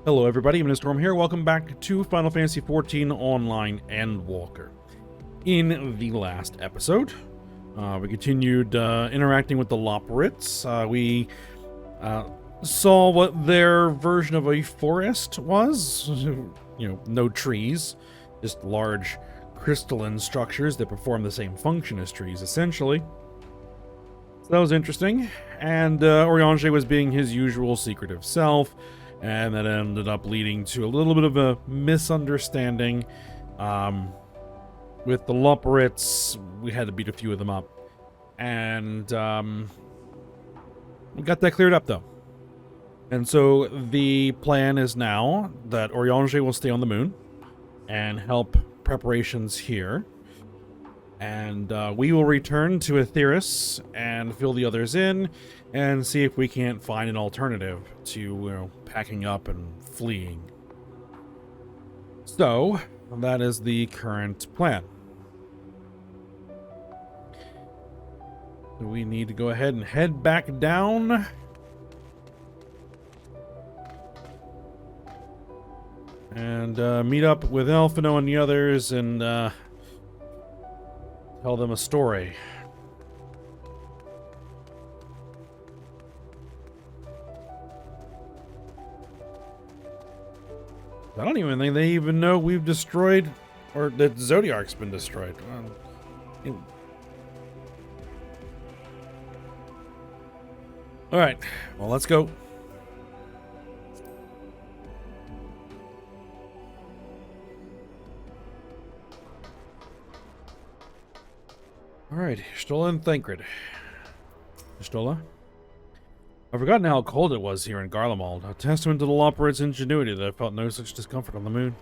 Hello everybody, I'm Storm here. Welcome back to Final Fantasy XIV Online Endwalker. In the last episode, we continued interacting with the Loporrits. We saw what their version of a forest was. No trees, just large crystalline structures that perform the same function as trees, essentially. So that was interesting. And Eorzea was being his usual secretive self. And that ended up leading to a little bit of a misunderstanding with the Loporrits. We had to beat a few of them up. And we got that cleared up, though. And so the plan is now that Eorzea will stay on the moon and help preparations here. And we will return to Aetheris and fill the others in and see if we can't find an alternative to, packing up and fleeing. So, that is the current plan. So we need to go ahead and head back down. And meet up with Elfino and the others and tell them a story. I don't even think they even know we've destroyed, or that Zodiark's been destroyed. Alright, well, let's go. Alright, Stola and Thancred. Stola? I've forgotten how cold it was here in Garlemald, a testament to the Loporrit's ingenuity that I felt no such discomfort on the moon.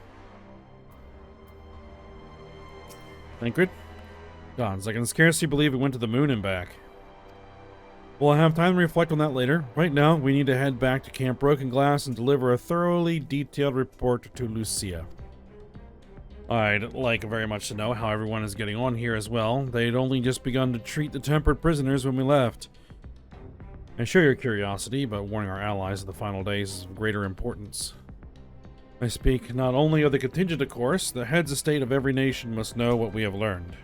Thancred? Gods, I can scarcely believe we went to the moon and back. We'll have time to reflect on that later. Right now, we need to head back to Camp Broken Glass and deliver a thoroughly detailed report to Lucia. I'd like very much to know how everyone is getting on here as well. They'd only just begun to treat the tempered prisoners when we left. I share your curiosity, but warning our allies of the final days is of greater importance. I speak not only of the contingent, of course. The heads of state of every nation must know what we have learned.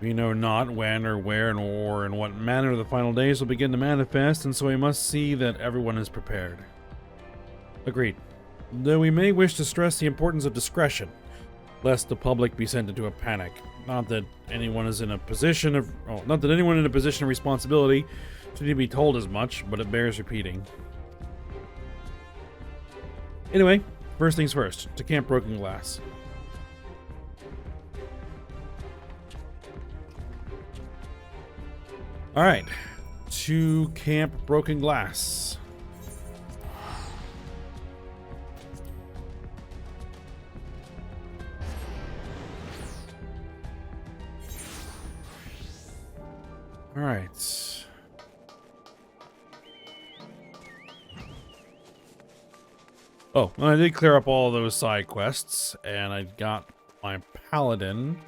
We know not when or where or in what manner the final days will begin to manifest, and so we must see that everyone is prepared. Agreed. Though we may wish to stress the importance of discretion, lest the public be sent into a panic. Not that anyone is in a position of responsibility should need to be told as much, but it bears repeating. Anyway, first things first, to Camp Broken Glass. Alright, to Camp Broken Glass. Alright. Oh, well, I did clear up all of those side quests, and I got my Paladin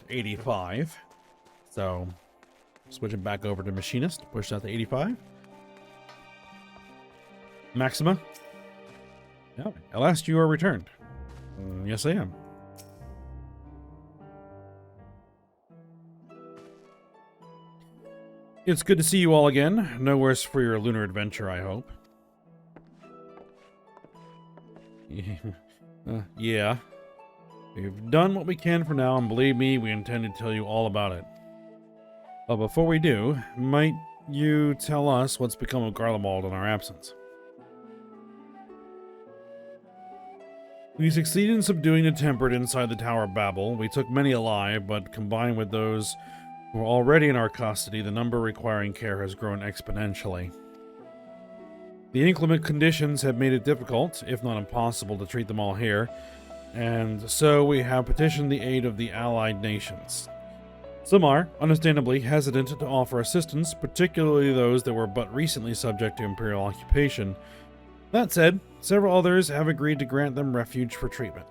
85. So, switching back over to Machinist, push that to 85. Maxima. Yeah, at last you are returned. Yes, I am. It's good to see you all again. No worse for your lunar adventure, I hope. Yeah. We've done what we can for now, and believe me, we intend to tell you all about it. But before we do, might you tell us what's become of Garlemald in our absence? We succeeded in subduing the tempered inside the Tower of Babel. We took many alive, but combined with those who are already in our custody, the number requiring care has grown exponentially. The inclement conditions have made it difficult, if not impossible, to treat them all here, and so we have petitioned the aid of the allied nations. Some are, understandably, hesitant to offer assistance, particularly those that were but recently subject to Imperial occupation. That said, several others have agreed to grant them refuge for treatment.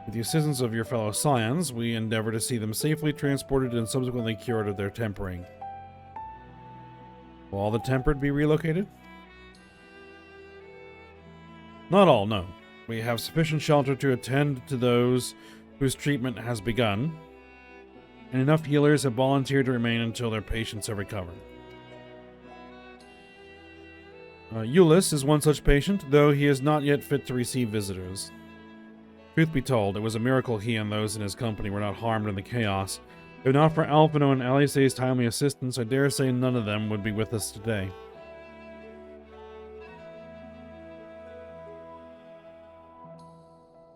With the assistance of your fellow Scions, we endeavor to see them safely transported and subsequently cured of their tempering. Will all the tempered be relocated? Not all, no. We have sufficient shelter to attend to those whose treatment has begun, and enough healers have volunteered to remain until their patients have recovered. Euless is one such patient, though he is not yet fit to receive visitors. Truth be told, it was a miracle he and those in his company were not harmed in the chaos. If not for Alphino and Alice's timely assistance, I dare say none of them would be with us today.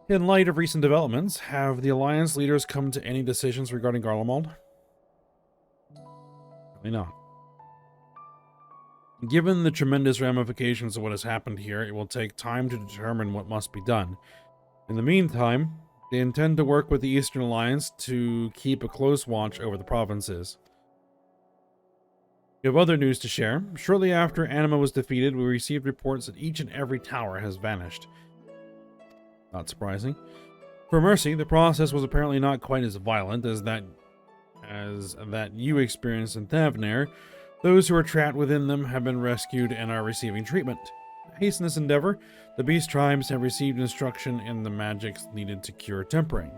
In light of recent developments, have the Alliance leaders come to any decisions regarding Garlemald? Probably not. Given the tremendous ramifications of what has happened here, it will take time to determine what must be done. In the meantime, they intend to work with the Eastern Alliance to keep a close watch over the provinces. We have other news to share. Shortly after Anima was defeated, we received reports that each and every tower has vanished. Not surprising. For Mercy, the process was apparently not quite as violent as that you experienced in Thavnair. Those who are trapped within them have been rescued and are receiving treatment. Hasten this endeavor. The beast tribes have received instruction in the magics needed to cure tempering.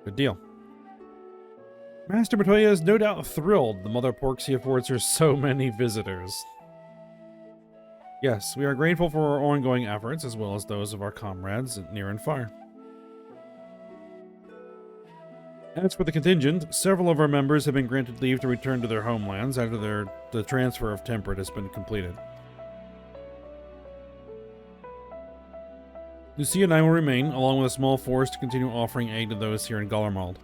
Good deal. Master Matoya is no doubt thrilled the Mother Porxia affords her so many visitors. Yes, we are grateful for our ongoing efforts, as well as those of our comrades near and far. As for the contingent, several of our members have been granted leave to return to their homelands after the transfer of Temperate has been completed. Lucia and I will remain, along with a small force, to continue offering aid to those here in Garlemald.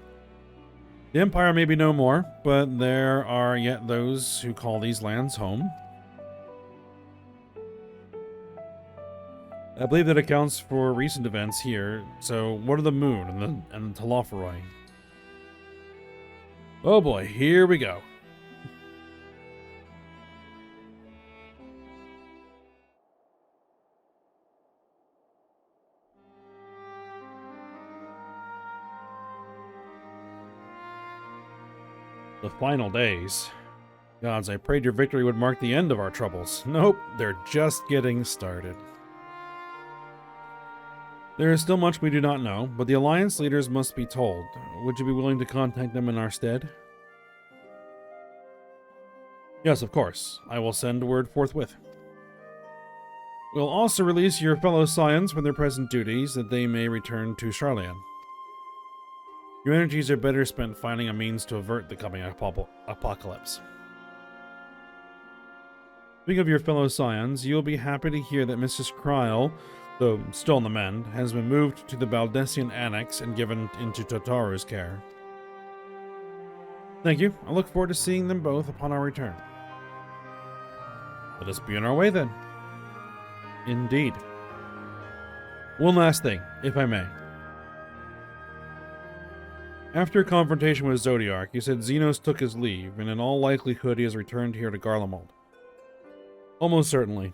The Empire may be no more, but there are yet those who call these lands home. I believe that accounts for recent events here, so what are the Moon and the Telophoroi? Oh boy, here we go. The final days. Gods, I prayed your victory would mark the end of our troubles. Nope, they're just getting started. There is still much we do not know, but the Alliance leaders must be told. Would you be willing to contact them in our stead? Yes, of course. I will send word forthwith. We'll also release your fellow Scions from their present duties, that they may return to Charlian. Your energies are better spent finding a means to avert the coming apocalypse. Speaking of your fellow Scions, you'll be happy to hear that Mrs. Kryl, though still on the mend, has been moved to the Baldessian Annex and given into Totaru's care. Thank you. I look forward to seeing them both upon our return. Let us be on our way then. Indeed. One last thing, if I may. After a confrontation with Zodiark, you said Xenos took his leave, and in all likelihood he has returned here to Garlemald. Almost certainly.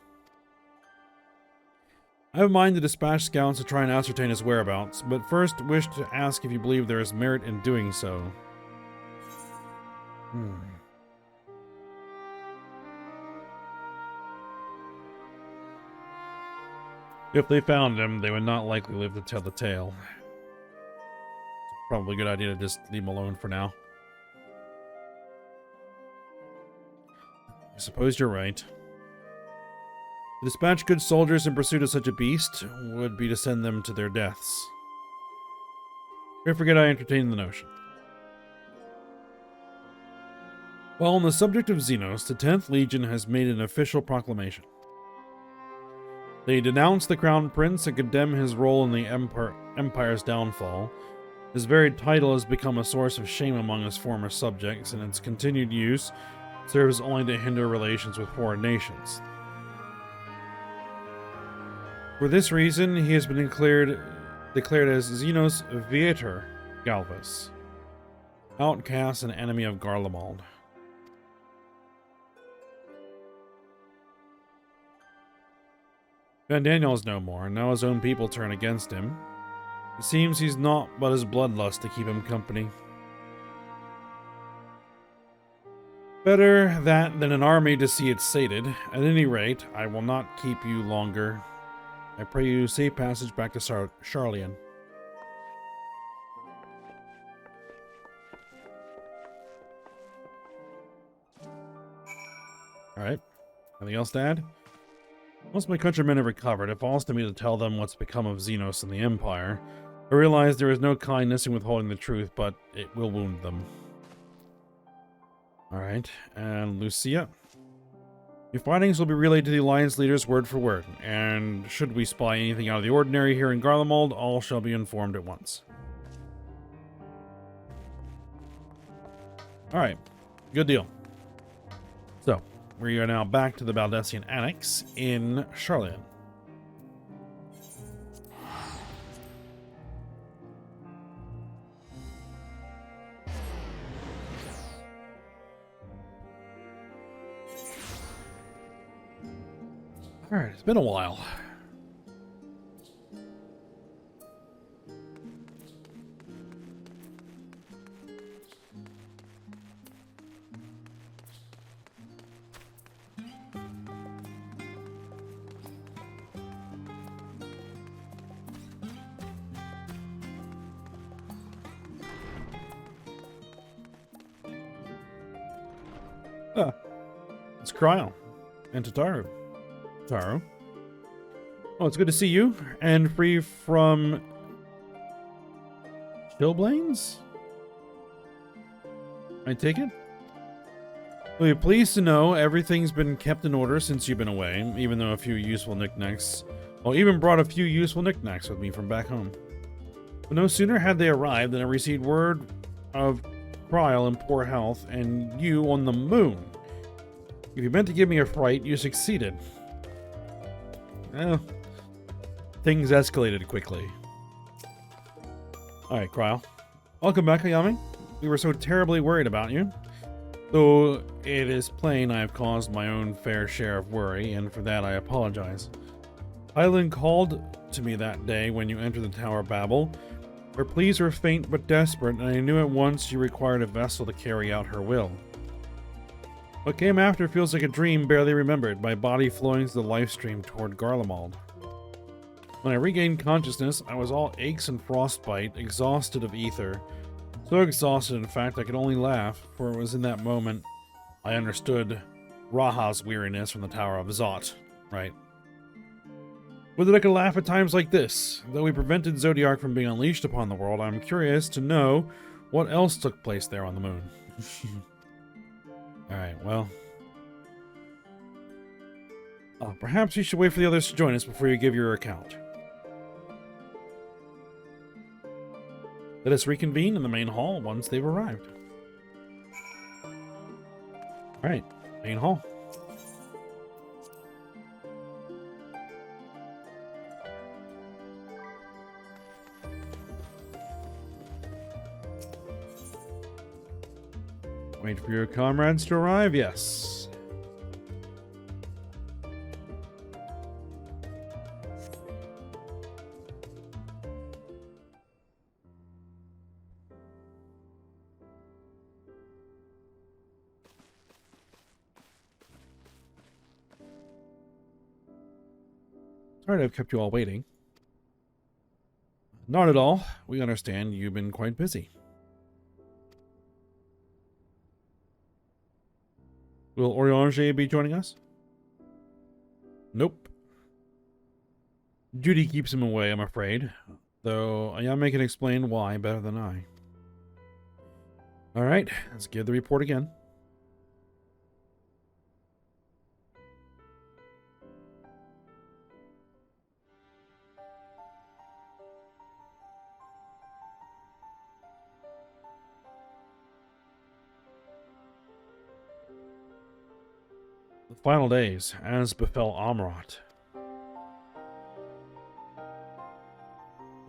I have a mind to dispatch scouts to try and ascertain his whereabouts, but first wish to ask if you believe there is merit in doing so. If they found him, they would not likely live to tell the tale. It's probably a good idea to just leave him alone for now. I suppose you're right. To dispatch good soldiers in pursuit of such a beast would be to send them to their deaths. Don't forget I entertained the notion. While on the subject of Xenos, the 10th Legion has made an official proclamation. They denounce the Crown Prince and condemn his role in the Empire's downfall. His very title has become a source of shame among his former subjects, and its continued use serves only to hinder relations with foreign nations. For this reason, he has been declared as Xenos Viator Galvus, outcast and enemy of Garlemald. Van Daniel is no more, and now his own people turn against him. It seems he's naught but his bloodlust to keep him company. Better that than an army to see it sated. At any rate, I will not keep you longer. I pray you safe passage back to Charlian. Alright. Anything else to add? Once my countrymen have recovered, it falls to me to tell them what's become of Xenos and the Empire. I realize there is no kindness in withholding the truth, but it will wound them. Alright, and Lucia. Your findings will be relayed to the Alliance leaders word for word, and should we spy anything out of the ordinary here in Garlemald, all shall be informed at once. Alright, good deal. So, we are now back to the Baldessian Annex in Charlian. Alright, it's been a while. It's Cryo and Tataru. Taro. Oh, it's good to see you, and free from chilblains? I take it? Well, you're pleased to know everything's been kept in order since you've been away, even though a few useful knickknacks... Well, even brought a few useful knickknacks with me from back home. But no sooner had they arrived than I received word of Cryle in poor health, and you on the moon. If you meant to give me a fright, you succeeded. Well, things escalated quickly. Alright, Cryle. Welcome back, Ayami. We were so terribly worried about you. Though it is plain I have caused my own fair share of worry, and for that I apologize. Hyland called to me that day when you entered the Tower of Babel. Her pleas were faint but desperate, and I knew at once you required a vessel to carry out her will. What came after feels like a dream barely remembered, my body flowing to the life stream toward Garlemald. When I regained consciousness, I was all aches and frostbite, exhausted of ether. So exhausted, in fact, I could only laugh, for it was in that moment I understood Raha's weariness from the Tower of Zot, right? Whether I could laugh at times like this. Though we prevented Zodiac from being unleashed upon the world, I'm curious to know what else took place there on the moon. Alright, well... perhaps you should wait for the others to join us before you give your account. Let us reconvene in the main hall once they've arrived. Alright, main hall. Wait for your comrades to arrive? Yes. Sorry to have kept you all waiting. Not at all. We understand you've been quite busy. Will Eorzea be joining us? Nope. Duty keeps him away, I'm afraid. Though Ayame can explain why better than I. Alright, let's give the report again. The final days, as befell Amrat.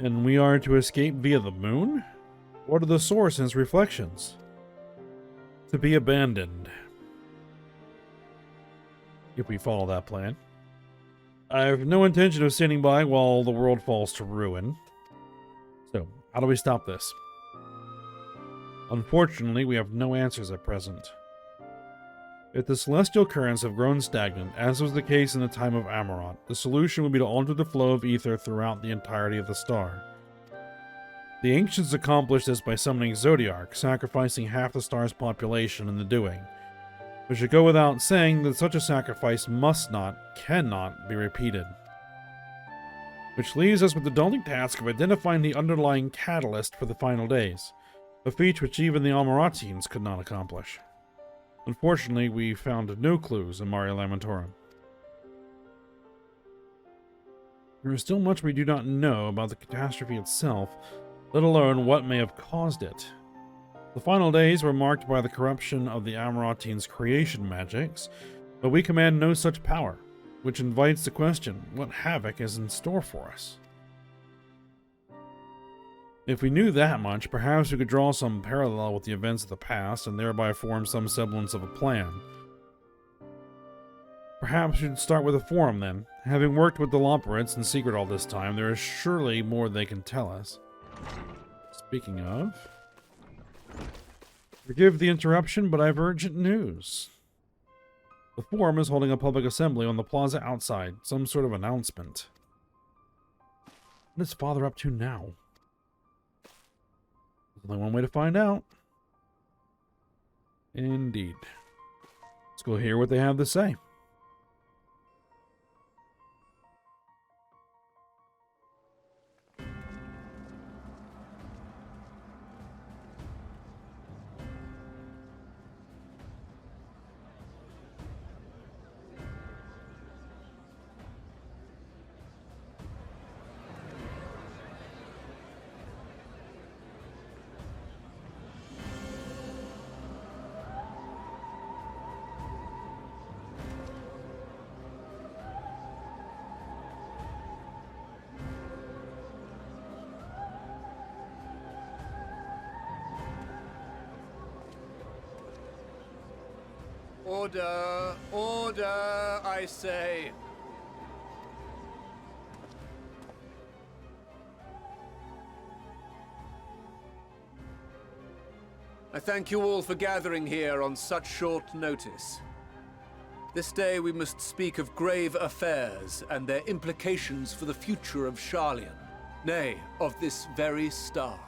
And we are to escape via the moon? What are the source and its reflections? To be abandoned. If we follow that plan. I have no intention of standing by while the world falls to ruin. So, how do we stop this? Unfortunately, we have no answers at present. If the celestial currents have grown stagnant, as was the case in the time of Amarant, the solution would be to alter the flow of ether throughout the entirety of the star. The ancients accomplished this by summoning Zodiark, sacrificing half the star's population in the doing. It should go without saying that such a sacrifice must not, cannot be repeated. Which leaves us with the daunting task of identifying the underlying catalyst for the final days, a feat which even the Almoratines could not accomplish. Unfortunately, we found no clues in Mare Lamentorum. There is still much we do not know about the catastrophe itself, let alone what may have caused it. The final days were marked by the corruption of the Almoratines' creation magics, but we command no such power, which invites the question, what havoc is in store for us? If we knew that much, perhaps we could draw some parallel with the events of the past and thereby form some semblance of a plan. Perhaps we should start with a forum then. Having worked with the Loperites in secret all this time, there is surely more they can tell us. Speaking of... Forgive the interruption, but I have urgent news. The forum is holding a public assembly on the plaza outside, some sort of announcement. What is Father up to now? There's only one way to find out. Indeed. Let's go hear what they have to say. Order! Order, I say! I thank you all for gathering here on such short notice. This day we must speak of grave affairs and their implications for the future of Sharlayan, nay, of this very star.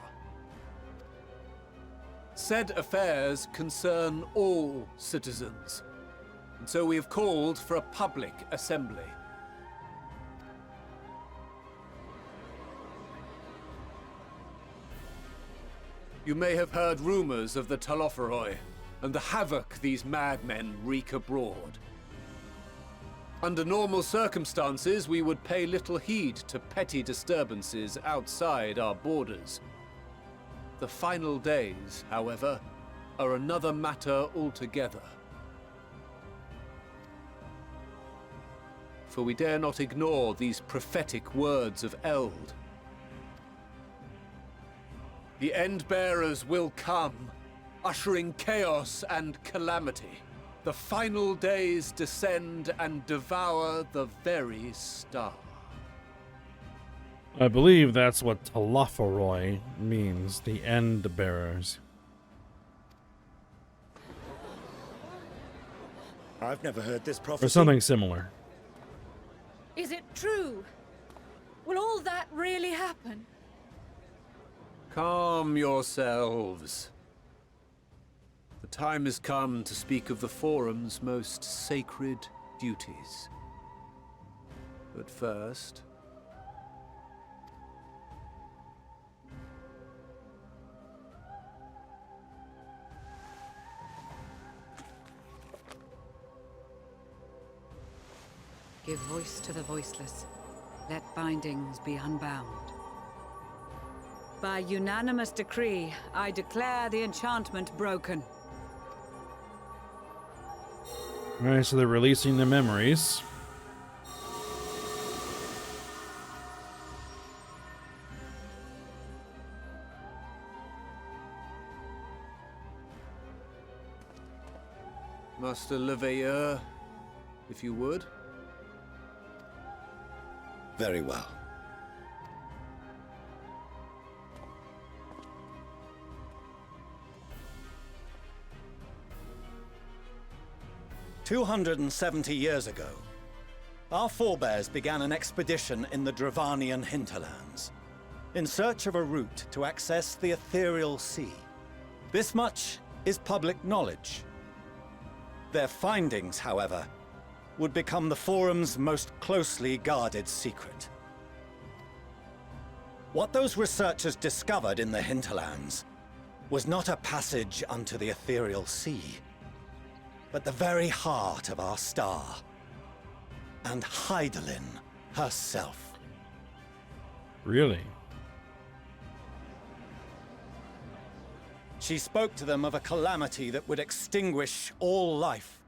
Said affairs concern all citizens, and so we have called for a public assembly. You may have heard rumors of the Telophoroi and the havoc these madmen wreak abroad. Under normal circumstances, we would pay little heed to petty disturbances outside our borders. The final days, however, are another matter altogether. For we dare not ignore these prophetic words of Eld. The Endbearers will come, ushering chaos and calamity. The final days descend and devour the very star. I believe that's what Telophoroi means, the End Bearers. I've never heard this prophecy. Or something similar. Is it true? Will all that really happen? Calm yourselves. The time has come to speak of the Forum's most sacred duties. But first... Give voice to the voiceless. Let bindings be unbound. By unanimous decree, I declare the enchantment broken. Alright, so they're releasing the memories. Master Leveilleur, if you would. Very well. 270 years ago, our forebears began an expedition in the Dravanian hinterlands, in search of a route to access the ethereal sea. This much is public knowledge. Their findings, however, would become the Forum's most closely guarded secret. What those researchers discovered in the hinterlands was not a passage unto the ethereal sea, but the very heart of our star, and Hydaelyn herself. Really? She spoke to them of a calamity that would extinguish all life,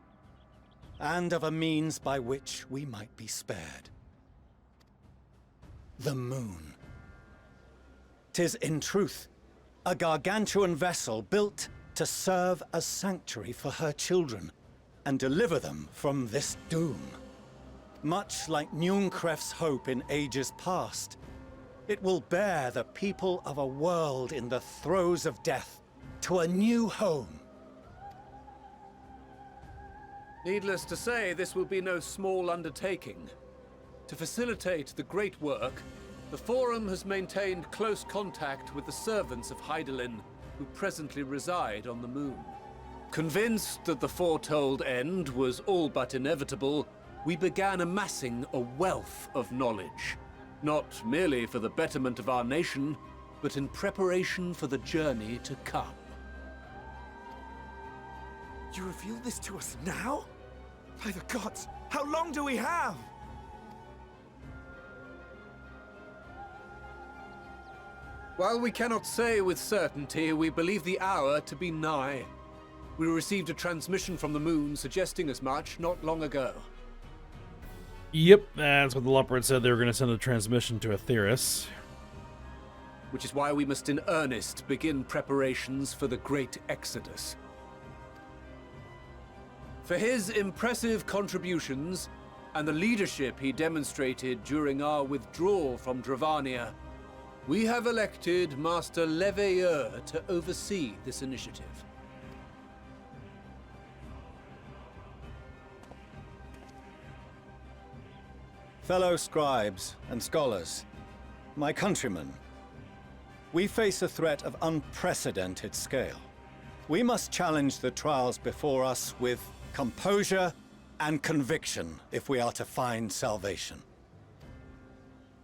and of a means by which we might be spared. The moon. 'Tis in truth a gargantuan vessel built to serve as sanctuary for her children and deliver them from this doom. Much like Njunkref's hope in ages past, it will bear the people of a world in the throes of death to a new home. Needless to say, this will be no small undertaking. To facilitate the great work, the Forum has maintained close contact with the servants of Hydaelyn, who presently reside on the moon. Convinced that the foretold end was all but inevitable, we began amassing a wealth of knowledge, not merely for the betterment of our nation, but in preparation for the journey to come. You reveal this to us now? By the gods, how long do we have? While we cannot say with certainty, we believe the hour to be nigh. We received a transmission from the moon suggesting as much not long ago. Yep, that's what the Leopard said. They were going to send a transmission to Aetheris. Which is why we must in earnest begin preparations for the Great Exodus. For his impressive contributions and the leadership he demonstrated during our withdrawal from Dravania, we have elected Master Leveilleur to oversee this initiative. Fellow scribes and scholars, my countrymen, we face a threat of unprecedented scale. We must challenge the trials before us with composure and conviction if we are to find salvation.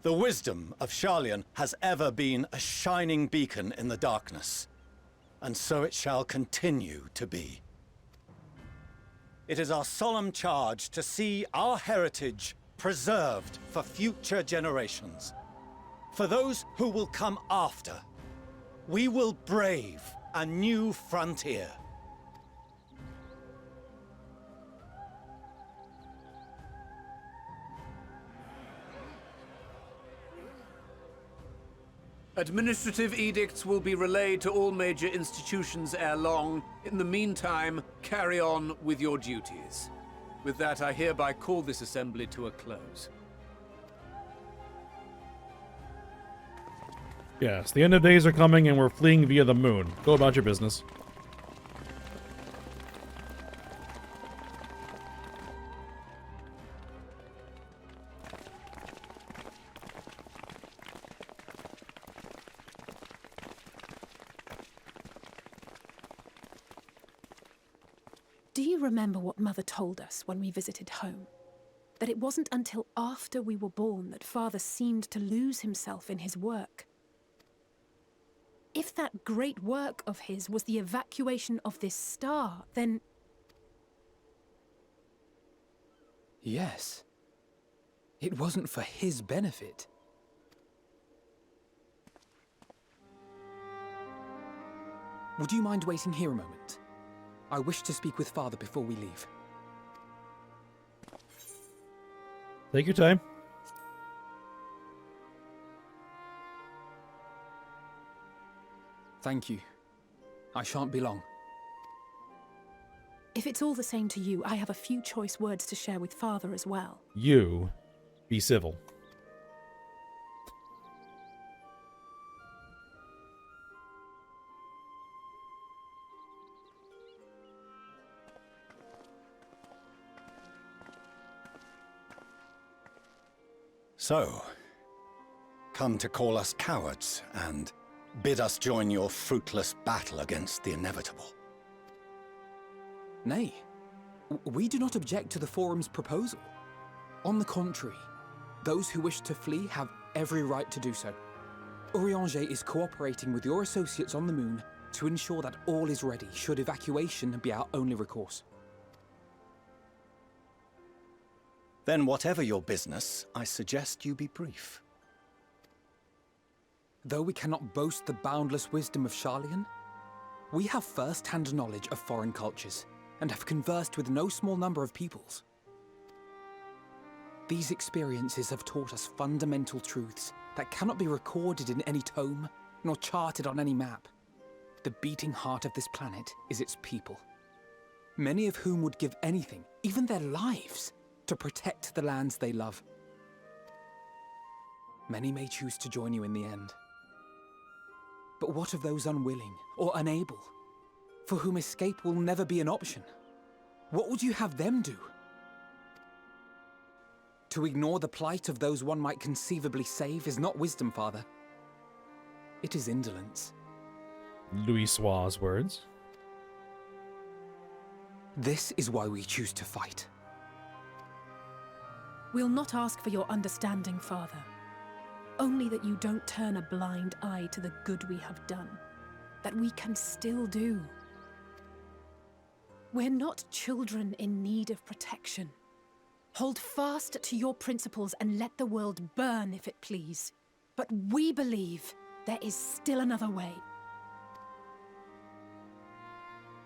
The wisdom of Sharlayan has ever been a shining beacon in the darkness, and so it shall continue to be. It is our solemn charge to see our heritage preserved for future generations. For those who will come after, we will brave a new frontier. Administrative edicts will be relayed to all major institutions ere long. In the meantime, carry on with your duties. With that, I hereby call this assembly to a close. Yes, the end of days are coming and we're fleeing via the moon. Go about your business. Do you remember what Mother told us when we visited home? That it wasn't until after we were born that Father seemed to lose himself in his work. If that great work of his was the evacuation of this star, then... Yes. It wasn't for his benefit. Would you mind waiting here a moment? I wish to speak with Father before we leave. Take your time. Thank you. I shan't be long. If it's all the same to you, I have a few choice words to share with Father as well. You be civil. So, come to call us cowards and bid us join your fruitless battle against the inevitable. Nay, we do not object to the Forum's proposal. On the contrary, those who wish to flee have every right to do so. Eorzea is cooperating with your associates on the moon to ensure that all is ready should evacuation be our only recourse. Then whatever your business, I suggest you be brief. Though we cannot boast the boundless wisdom of Sharlayan, we have first-hand knowledge of foreign cultures and have conversed with no small number of peoples. These experiences have taught us fundamental truths that cannot be recorded in any tome, nor charted on any map. The beating heart of this planet is its people, many of whom would give anything, even their lives, to protect the lands they love. Many may choose to join you in the end. But what of those unwilling or unable, for whom escape will never be an option? What would you have them do? To ignore the plight of those one might conceivably save is not wisdom, Father. It is indolence. Louisoix's words. This is why we choose to fight. We'll not ask for your understanding, Father. Only that you don't turn a blind eye to the good we have done, that we can still do. We're not children in need of protection. Hold fast to your principles and let the world burn if it please. But we believe there is still another way.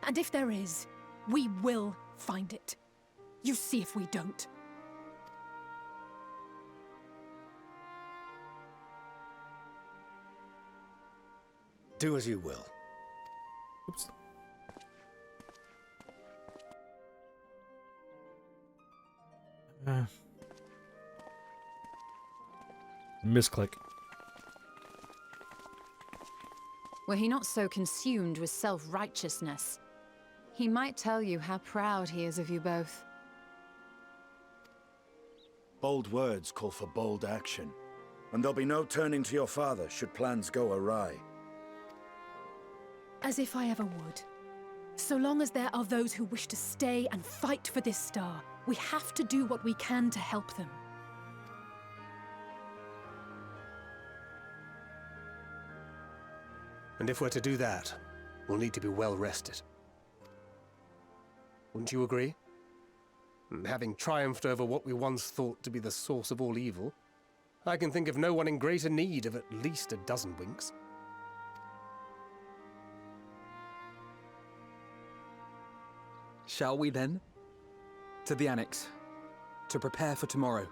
And if there is, we will find it. You see if we don't. Do as you will. Oops. Misclick. Were he not so consumed with self-righteousness, he might tell you how proud he is of you both. Bold words call for bold action, and there'll be no turning to your father should plans go awry. As if I ever would. So long as there are those who wish to stay and fight for this star, we have to do what we can to help them. And if we're to do that, we'll need to be well rested. Wouldn't you agree? And having triumphed over what we once thought to be the source of all evil, I can think of no one in greater need of at least a dozen winks. Shall we then? To the Annex, to prepare for tomorrow.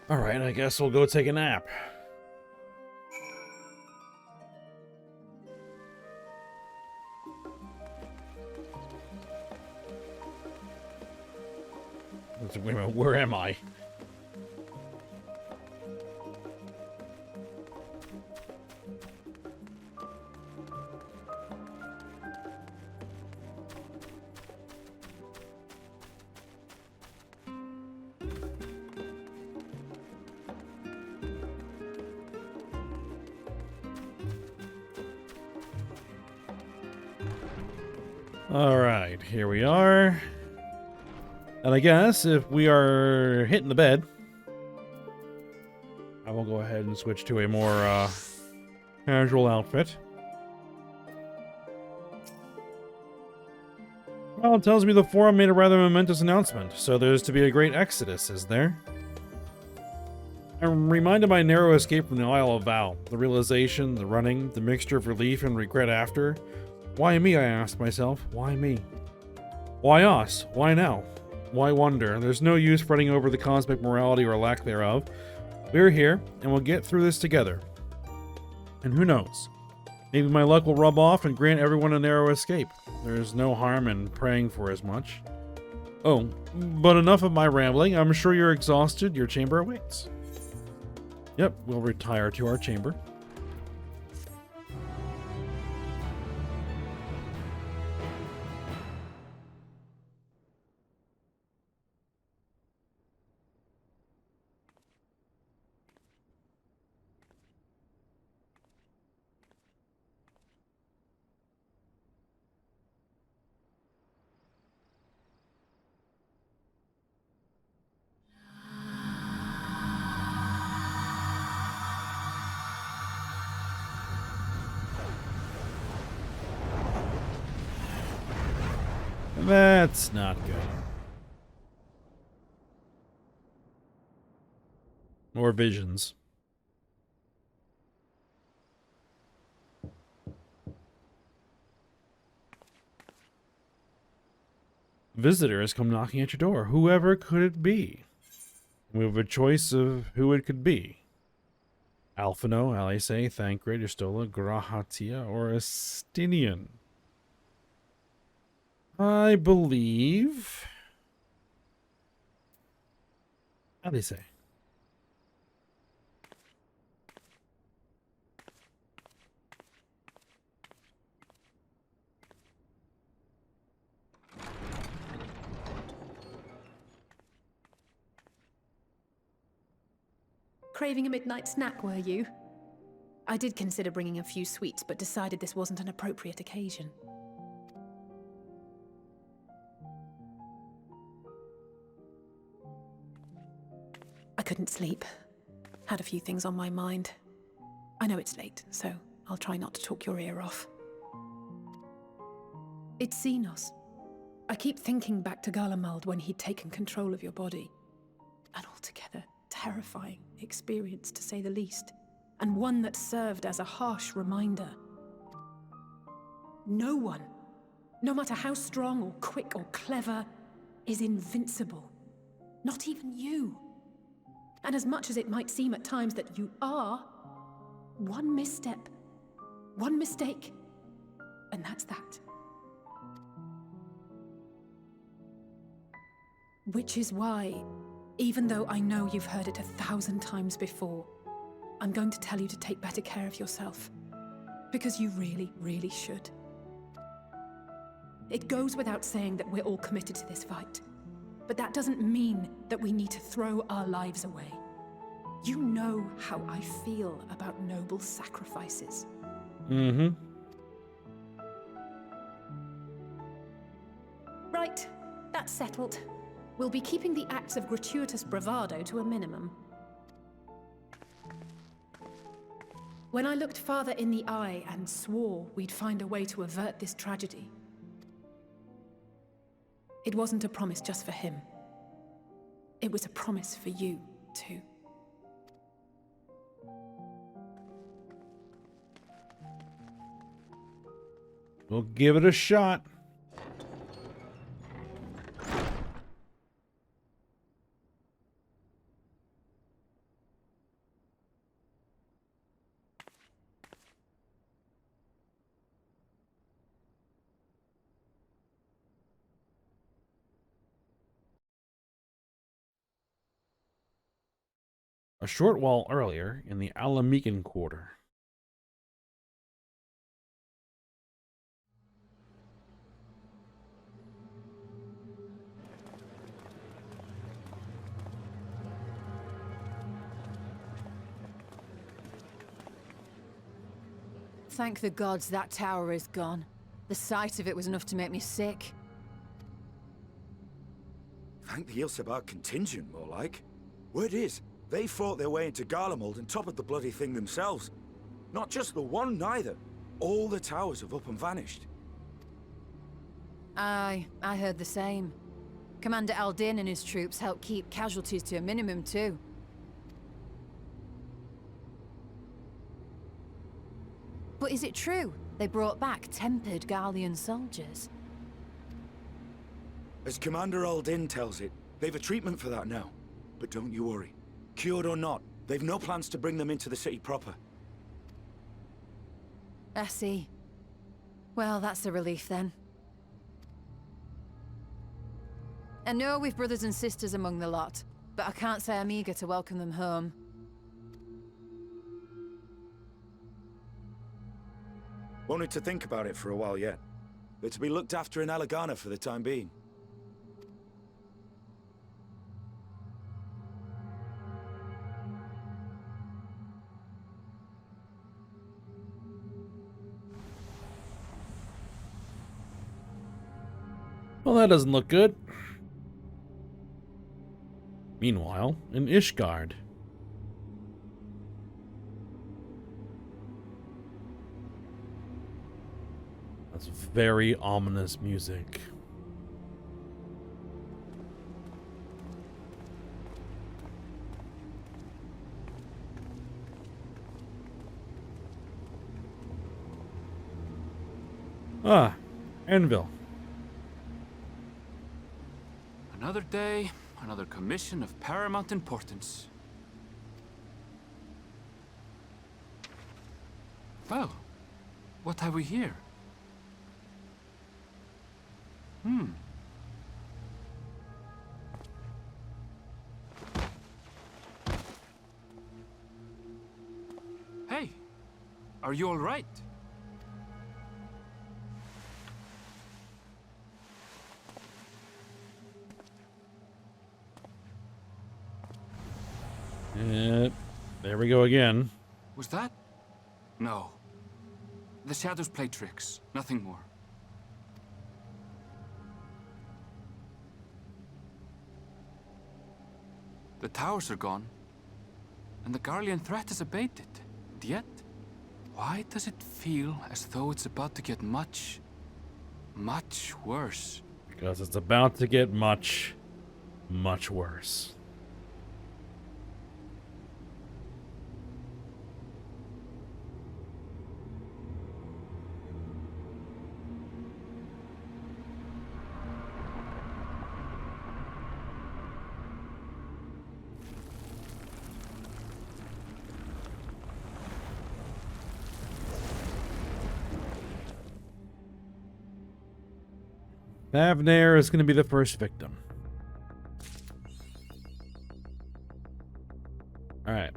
Alright, I guess we'll go take a nap. Wait a minute, where am I? Alright, here we are. And I guess if we are hitting the bed, I will go ahead and switch to a more casual outfit. Well, it tells me the Forum made a rather momentous announcement, so there's to be a great exodus, is there? I'm reminded my narrow escape from the Isle of Val, the realization, the running, the mixture of relief and regret after. Why me, I asked myself. Why me? Why us? Why now? Why wonder? There's no use fretting over the cosmic morality or lack thereof. We're here, and we'll get through this together. And who knows? Maybe my luck will rub off and grant everyone a narrow escape. There's no harm in praying for as much. Oh, but enough of my rambling. I'm sure you're exhausted. Your chamber awaits. Yep, we'll retire to our chamber. That's not good. More visions. Visitor has come knocking at your door. Whoever could it be? We have a choice of who it could be. Alphino, Alice, Thancred, Estola, Grahatia, or Estinian. I believe Alice. Craving a midnight snack, were you? I did consider bringing a few sweets, but decided this wasn't an appropriate occasion. I couldn't sleep. Had a few things on my mind. I know it's late, so I'll try not to talk your ear off. It's Xenos. I keep thinking back to Garlemald when he'd taken control of your body. An altogether terrifying experience, to say the least, and one that served as a harsh reminder. No one, no matter how strong or quick or clever, is invincible. Not even you. And as much as it might seem at times that you are, one misstep, one mistake, and that's that. Which is why, even though I know you've heard it 1,000 times before, I'm going to tell you to take better care of yourself. Because you really, really should. It goes without saying that we're all committed to this fight. But that doesn't mean that we need to throw our lives away. You know how I feel about noble sacrifices. Mm-hmm. Right, that's settled. We'll be keeping the acts of gratuitous bravado to a minimum. When I looked father in the eye and swore we'd find a way to avert this tragedy, it wasn't a promise just for him. It was a promise for you, too. We'll give it a shot. A short while earlier, in the Alamican Quarter. Thank the gods that tower is gone. The sight of it was enough to make me sick. Thank the Ilsebar contingent, more like. Word is, they fought their way into Garlemald and toppled the bloody thing themselves. Not just the one, neither. All the towers have up and vanished. Aye, I heard the same. Commander Aldin and his troops helped keep casualties to a minimum, too. But is it true they brought back tempered Garlean soldiers? As Commander Aldin tells it, they've a treatment for that now. But don't you worry. Cured or not, they've no plans to bring them into the city proper. I see. Well, that's a relief then. I know we've brothers and sisters among the lot, but I can't say I'm eager to welcome them home. Wanted to think about it for a while yet. They're to be looked after in Alagana for the time being. Well, that doesn't look good. Meanwhile, in Ishgard. That's very ominous music. Ah, Anvil. Another day, another commission of paramount importance. Well, what have we here? Hey, are you all right? There we go again. Was that? No. The shadows play tricks, nothing more. The towers are gone, and the Garlean threat is abated. And yet, why does it feel as though it's about to get much, much worse? Because it's about to get much, much worse. Thavnair is going to be the first victim. Alright.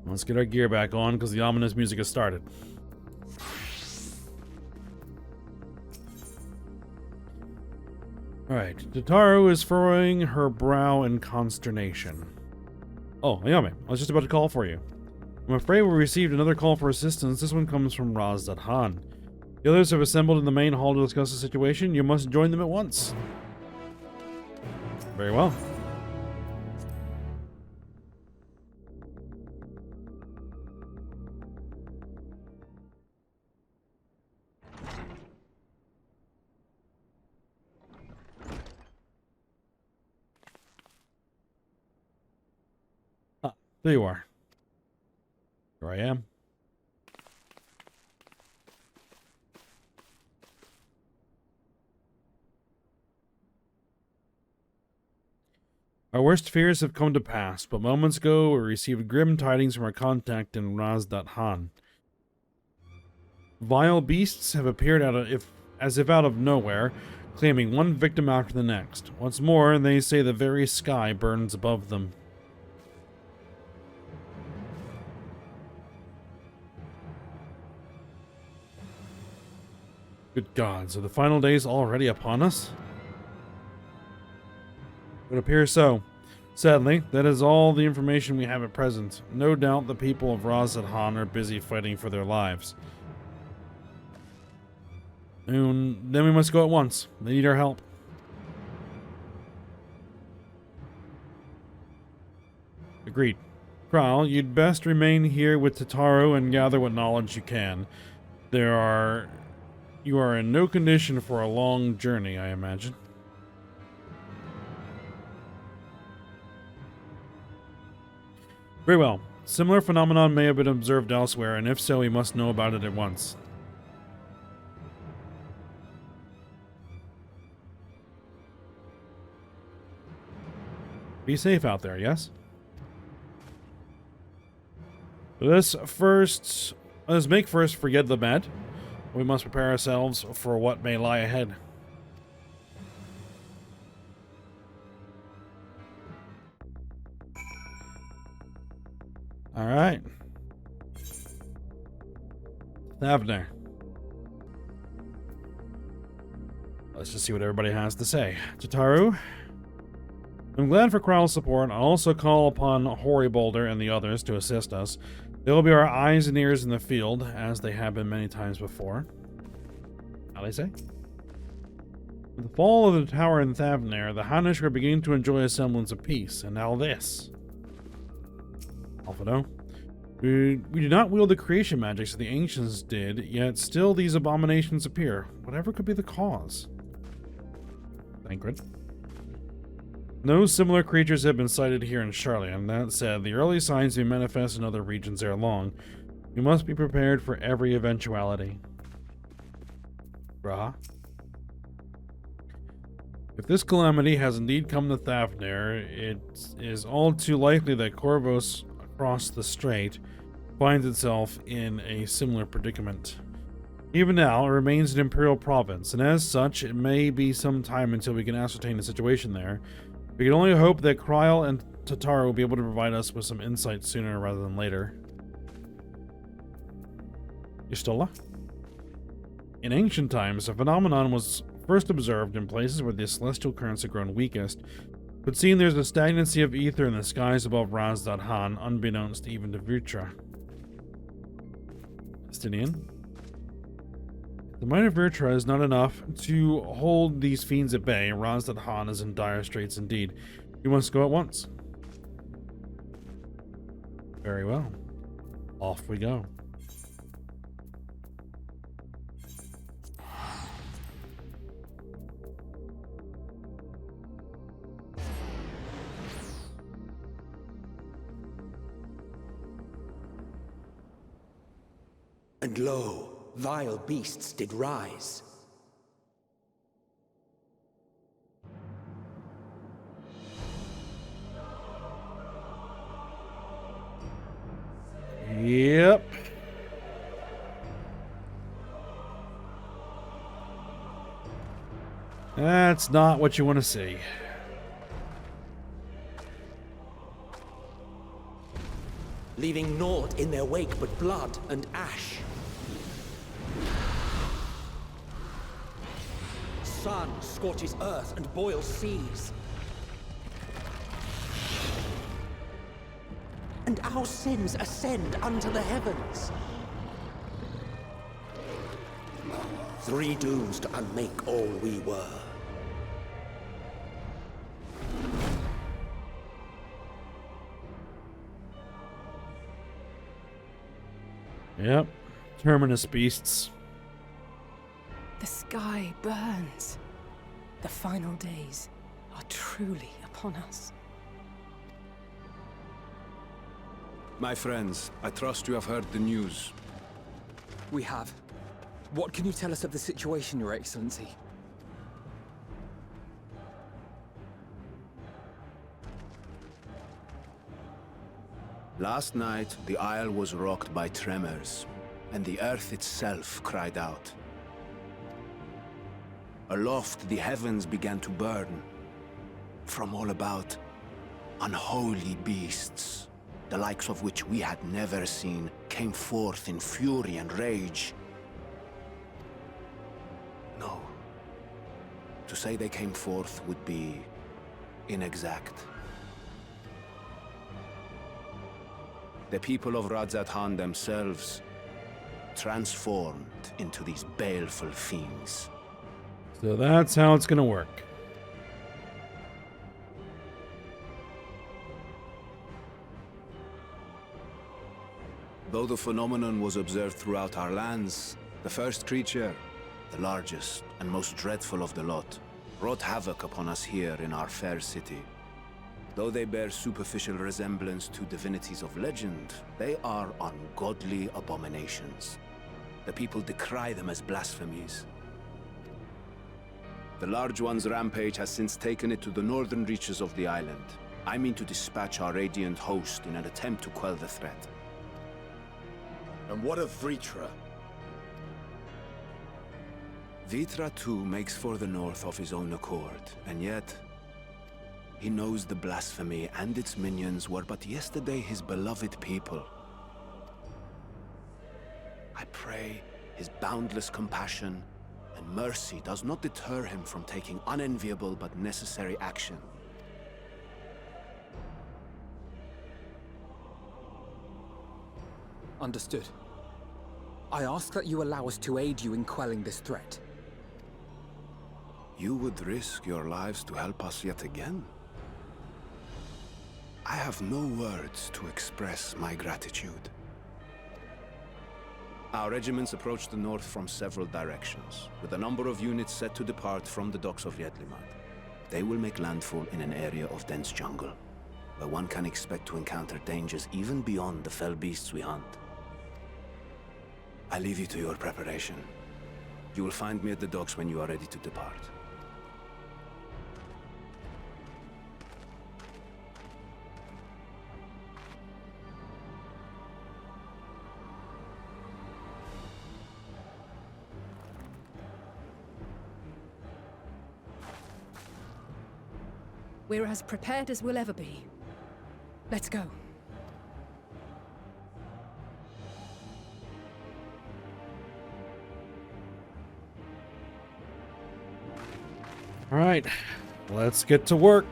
Let's get our gear back on because the ominous music has started. Alright. Tataru is furrowing her brow in consternation. Oh, Ayame, I was just about to call for you. I'm afraid we received another call for assistance. This one comes from Raz-dat-Han. The others have assembled in the main hall to discuss the situation. You must join them at once. Very well. Ah, there you are. Here I am. Our worst fears have come to pass, but moments ago we received grim tidings from our contact in Raz-dat-Han. Vile beasts have appeared as if out of nowhere, claiming one victim after the next. What's more, they say the very sky burns above them. Good gods, are the final days already upon us? It appears so. Sadly, that is all the information we have at present. No doubt the people of Raz-dat-Han are busy fighting for their lives. And then we must go at once. They need our help. Agreed. Kral, you'd best remain here with Tataru and gather what knowledge you can. You are in no condition for a long journey, I imagine. Very well. Similar phenomenon may have been observed elsewhere, and if so, we must know about it at once. Be safe out there, yes? Let's make first forget the bad. We must prepare ourselves for what may lie ahead. All right. Thavnair. Let's just see what everybody has to say. Tataru. I'm glad for Kral's support. I'll also call upon Hori Boulder and the others to assist us. They will be our eyes and ears in the field, as they have been many times before. How they say? With the fall of the tower in Thavnair, the Hanish are beginning to enjoy a semblance of peace, and now this. Alphado. We do not wield the creation magics that the ancients did, yet still these abominations appear. Whatever could be the cause. Thancred. No similar creatures have been sighted here in Sharlayan. That said, the early signs may manifest in other regions ere long. We must be prepared for every eventuality. Graha. If this calamity has indeed come to Thavnir, it is all too likely that Corvos across the strait finds itself in a similar predicament. Even now, it remains an imperial province, and as such, it may be some time until we can ascertain the situation there. We can only hope that Kryl and Tatar will be able to provide us with some insight sooner rather than later. Istola? In ancient times, a phenomenon was first observed in places where the celestial currents had grown weakest, but seeing there's a stagnancy of ether in the skies above Raz-dat-Han, unbeknownst even to Vutra. Estinian? The might of Vutra is not enough to hold these fiends at bay. Raz-dat-Han is in dire straits indeed. We must go at once. Very well. Off we go. And lo, vile beasts did rise. Yep. That's not what you want to see. Leaving naught in their wake but blood and ash. Sun scorches earth and boils seas. And our sins ascend unto the heavens. Three dooms to unmake all we were. Yep. Terminus beasts. The sky burns. The final days are truly upon us. My friends, I trust you have heard the news. We have. What can you tell us of the situation, Your Excellency? Last night, the Isle was rocked by tremors, and the earth itself cried out. Aloft, the heavens began to burn. From all about, unholy beasts, the likes of which we had never seen, came forth in fury and rage. No. To say they came forth would be inexact. The people of Raz-dat-Han themselves transformed into these baleful fiends. So that's how it's gonna work. Though the phenomenon was observed throughout our lands, the first creature, the largest and most dreadful of the lot, wrought havoc upon us here in our fair city. Though they bear superficial resemblance to divinities of legend, they are ungodly abominations. The people decry them as blasphemies. The large one's rampage has since taken it to the northern reaches of the island. I mean to dispatch our radiant host in an attempt to quell the threat. And what of Vritra? Vritra too makes for the north of his own accord, and yet he knows the blasphemy and its minions were but yesterday his beloved people. I pray his boundless compassion and mercy does not deter him from taking unenviable but necessary action. Understood. I ask that you allow us to aid you in quelling this threat. You would risk your lives to help us yet again? I have no words to express my gratitude. Our regiments approach the north from several directions, with a number of units set to depart from the docks of Yedlimat. They will make landfall in an area of dense jungle, where one can expect to encounter dangers even beyond the fell beasts we hunt. I leave you to your preparation. You will find me at the docks when you are ready to depart. We're as prepared as we'll ever be. Let's go. All right, let's get to work.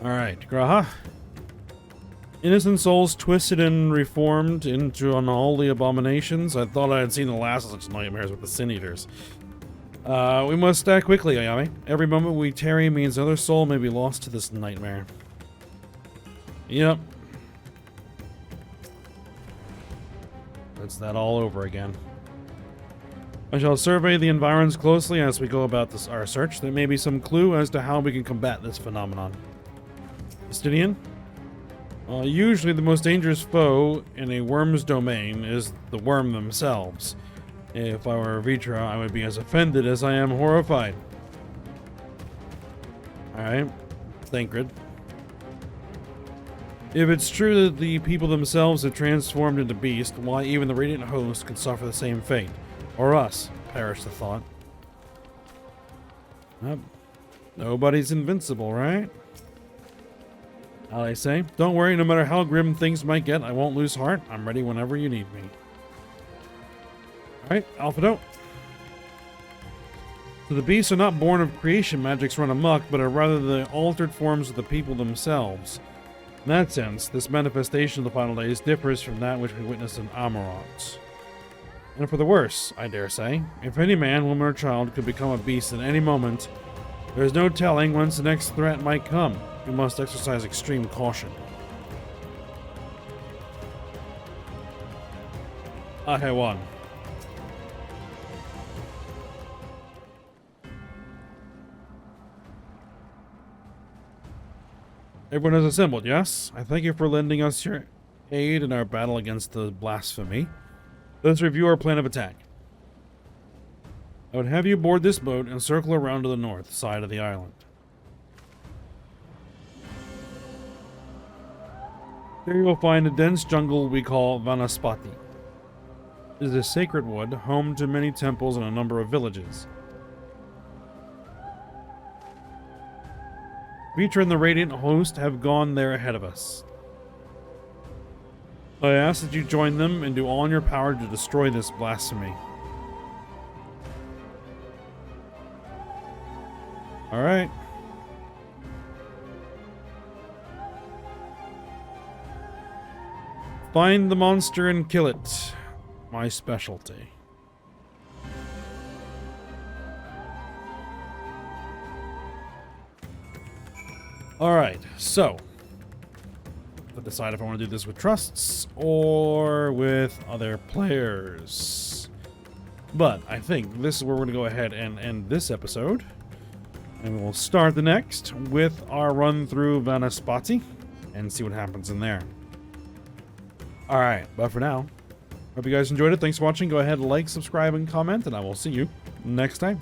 All right, Graha. Innocent souls twisted and reformed into unholy abominations. I thought I had seen the last of such nightmares with the Sin Eaters. We must act quickly, Ayame. Every moment we tarry means another soul may be lost to this nightmare. Yep. It's that all over again. I shall survey the environs closely as we go about our search. There may be some clue as to how we can combat this phenomenon. Justinian? Usually the most dangerous foe in a worm's domain is the worm themselves. If I were Vitra, I would be as offended as I am horrified. Alright. Thancred. If it's true that the people themselves have transformed into beasts, why even the Radiant Host could suffer the same fate. Or us, perish the thought. Nobody's invincible, right? I say, don't worry, no matter how grim things might get, I won't lose heart. I'm ready whenever you need me. Alright, Alphado. So the beasts are not born of creation magics run amok, but are rather the altered forms of the people themselves. In that sense, this manifestation of the final days differs from that which we witnessed in Amarant. And for the worse, I dare say. If any man, woman, or child could become a beast at any moment, there is no telling whence the next threat might come. We must exercise extreme caution. Okay, one. Everyone has assembled, yes? I thank you for lending us your aid in our battle against the blasphemy. Let's review our plan of attack. I would have you board this boat and circle around to the north side of the island. Here you will find a dense jungle we call Vanaspati. It is a sacred wood, home to many temples and a number of villages. Vitra and the Radiant Host have gone there ahead of us. I ask that you join them and do all in your power to destroy this blasphemy. Alright. Find the monster and kill it. My specialty. Alright, so. I'll decide if I want to do this with trusts or with other players. But I think this is where we're going to go ahead and end this episode. And we'll start the next with our run through Vanaspati and see what happens in there. Alright, but for now, hope you guys enjoyed it. Thanks for watching. Go ahead, like, subscribe, and comment, and I will see you next time.